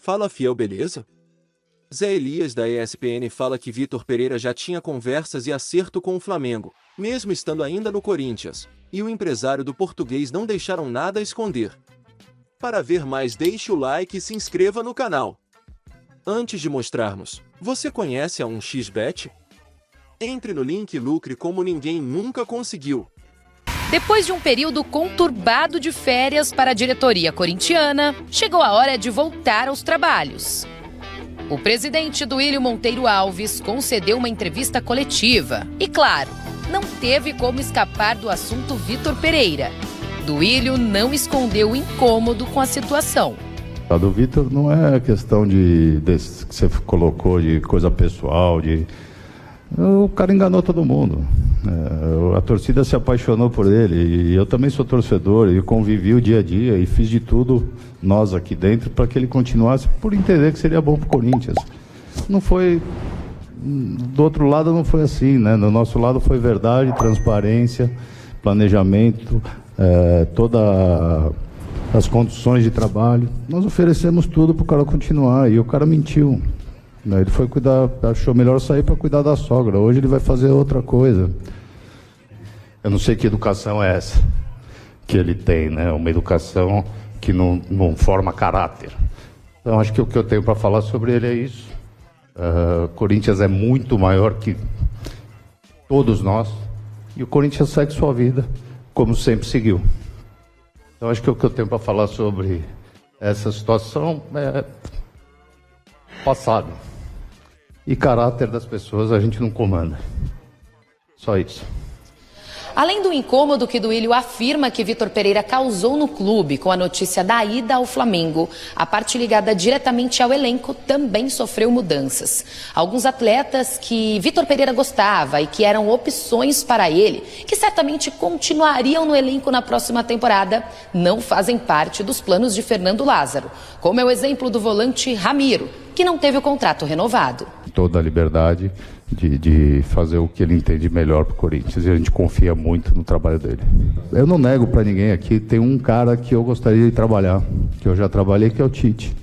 Fala fiel, beleza? Zé Elias da ESPN fala que Vitor Pereira já tinha conversas e acerto com o Flamengo, mesmo estando ainda no Corinthians, e o empresário do português não deixaram nada a esconder. Para ver mais, deixe o like e se inscreva no canal. Antes de mostrarmos, você conhece a 1xBet? Entre no link e lucre como ninguém nunca conseguiu. Depois de um período conturbado de férias para a diretoria corintiana, chegou a hora de voltar aos trabalhos. O presidente Duílio Monteiro Alves concedeu uma entrevista coletiva e, claro, não teve como escapar do assunto Vitor Pereira. Duílio não escondeu o incômodo com a situação. A do Vitor não é questão que você colocou de coisa pessoal, o cara enganou todo mundo. A torcida se apaixonou por ele e eu também sou torcedor e convivi o dia a dia e fiz de tudo, nós aqui dentro, para que ele continuasse, por entender que seria bom para o Corinthians. Não foi, do outro lado não foi assim, né? Do nosso lado foi verdade, transparência, planejamento, todas as condições de trabalho. Nós oferecemos tudo para o cara continuar e o cara mentiu. Ele foi cuidar, achou melhor sair para cuidar da sogra. Hoje ele vai fazer outra coisa. Eu não sei que educação é essa que ele tem, né? Uma educação que não forma caráter. Então acho que o que eu tenho para falar sobre ele é isso. Corinthians é muito maior que todos nós e o Corinthians segue sua vida como sempre seguiu. Então acho que o que eu tenho para falar sobre essa situação é passado. E caráter das pessoas a gente não comanda. Só isso. Além do incômodo que Duílio afirma que Vitor Pereira causou no clube com a notícia da ida ao Flamengo, a parte ligada diretamente ao elenco também sofreu mudanças. Alguns atletas que Vitor Pereira gostava e que eram opções para ele, que certamente continuariam no elenco na próxima temporada, não fazem parte dos planos de Fernando Lázaro, como é o exemplo do volante Ramiro, que não teve o contrato renovado. Toda a liberdade de fazer o que ele entende melhor para o Corinthians e a gente confia muito no trabalho dele. Eu não nego para ninguém aqui, tem um cara que eu gostaria de trabalhar, que eu já trabalhei, que é o Tite.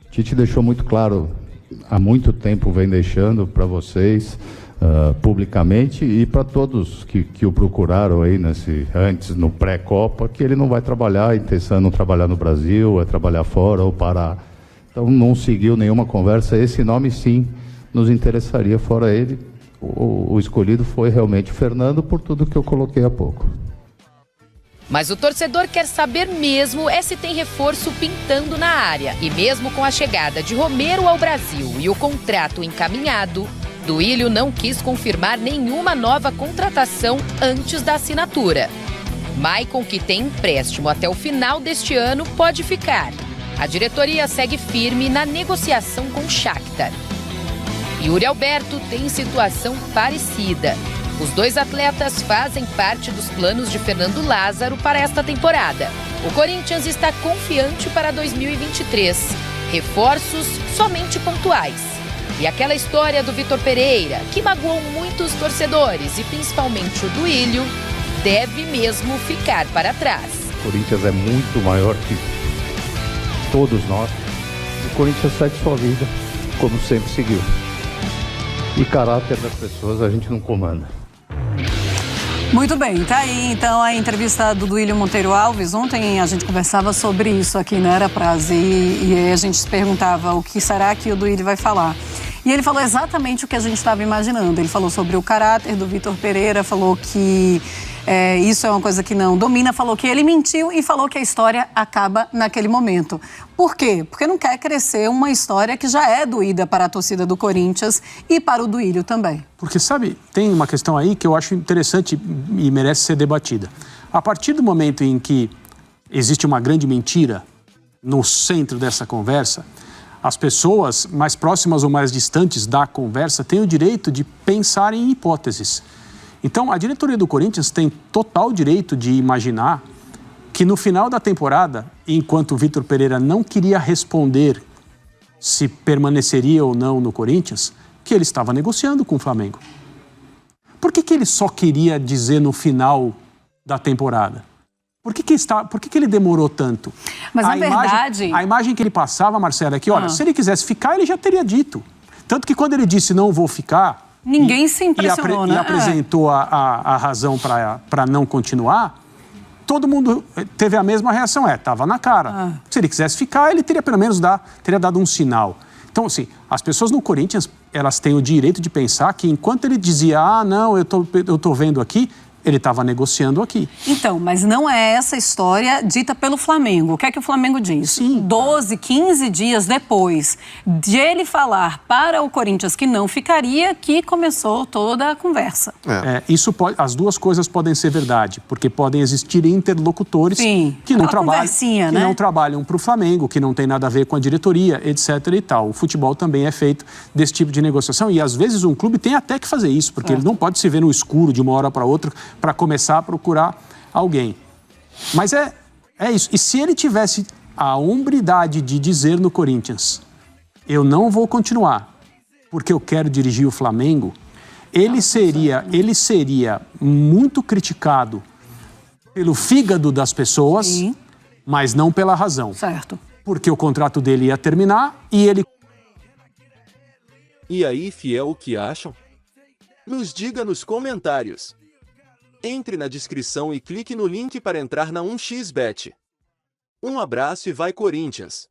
O Tite deixou muito claro, há muito tempo vem deixando para vocês, publicamente e para todos que o procuraram aí antes, no pré-Copa, que ele não vai trabalhar, a intenção é não trabalhar no Brasil, é trabalhar fora ou parar. Então não seguiu nenhuma conversa, esse nome sim nos interessaria, fora ele, o escolhido foi realmente o Fernando, por tudo que eu coloquei há pouco. Mas o torcedor quer saber mesmo se tem reforço pintando na área. E mesmo com a chegada de Romero ao Brasil e o contrato encaminhado, Duílio não quis confirmar nenhuma nova contratação antes da assinatura. Maicon, que tem empréstimo até o final deste ano, pode ficar. A diretoria segue firme na negociação com o Shakhtar. Yuri Alberto tem situação parecida. Os dois atletas fazem parte dos planos de Fernando Lázaro para esta temporada. O Corinthians está confiante para 2023. Reforços somente pontuais. E aquela história do Vitor Pereira, que magoou muitos torcedores e principalmente o Duílio, deve mesmo ficar para trás. O Corinthians é muito maior que todos nós. O Corinthians segue sua vida como sempre seguiu. E caráter das pessoas a gente não comanda. Muito bem, tá aí então a entrevista do Duílio Monteiro Alves. Ontem a gente conversava sobre isso aqui na Era Praze e aí a gente se perguntava o que será que o Duílio vai falar. E ele falou exatamente o que a gente estava imaginando. Ele falou sobre o caráter do Vitor Pereira, falou que isso é uma coisa que não domina, falou que ele mentiu e falou que a história acaba naquele momento. Por quê? Porque não quer crescer uma história que já é doída para a torcida do Corinthians e para o Duílio também. Porque, sabe, tem uma questão aí que eu acho interessante e merece ser debatida. A partir do momento em que existe uma grande mentira no centro dessa conversa, as pessoas mais próximas ou mais distantes da conversa têm o direito de pensar em hipóteses. Então, a diretoria do Corinthians tem total direito de imaginar que no final da temporada, enquanto o Vitor Pereira não queria responder se permaneceria ou não no Corinthians, que ele estava negociando com o Flamengo. Por que ele só queria dizer no final da temporada? Por que ele demorou tanto? Mas, na verdade... A imagem que ele passava, Marcela, é que, olha, se ele quisesse ficar, ele já teria dito. Tanto que quando ele disse não vou ficar... Ninguém se impressionou, né? E apresentou a razão para não continuar, todo mundo teve a mesma reação, estava na cara. Se ele quisesse ficar, ele teria pelo menos dado um sinal. Então, assim, as pessoas no Corinthians, elas têm o direito de pensar que enquanto ele dizia, não, eu tô vendo aqui, ele estava negociando aqui. Então, mas não é essa história dita pelo Flamengo. O que é que o Flamengo diz? Sim. 12, 15 dias depois de ele falar para o Corinthians que não ficaria, que começou toda a conversa. As duas coisas podem ser verdade, porque podem existir interlocutores que não trabalham para o Flamengo, que não tem nada a ver com a diretoria, etc. e tal. O futebol também é feito desse tipo de negociação e às vezes um clube tem até que fazer isso, porque ele não pode se ver no escuro de uma hora para outra para começar a procurar alguém. Mas é isso. E se ele tivesse a hombridade de dizer no Corinthians, eu não vou continuar, porque eu quero dirigir o Flamengo, ele seria muito criticado pelo fígado das pessoas, mas não pela razão. Certo. Porque o contrato dele ia terminar e ele... E aí, fiel, o que acham? Nos diga nos comentários. Entre na descrição e clique no link para entrar na 1xBet. Um abraço e vai Corinthians!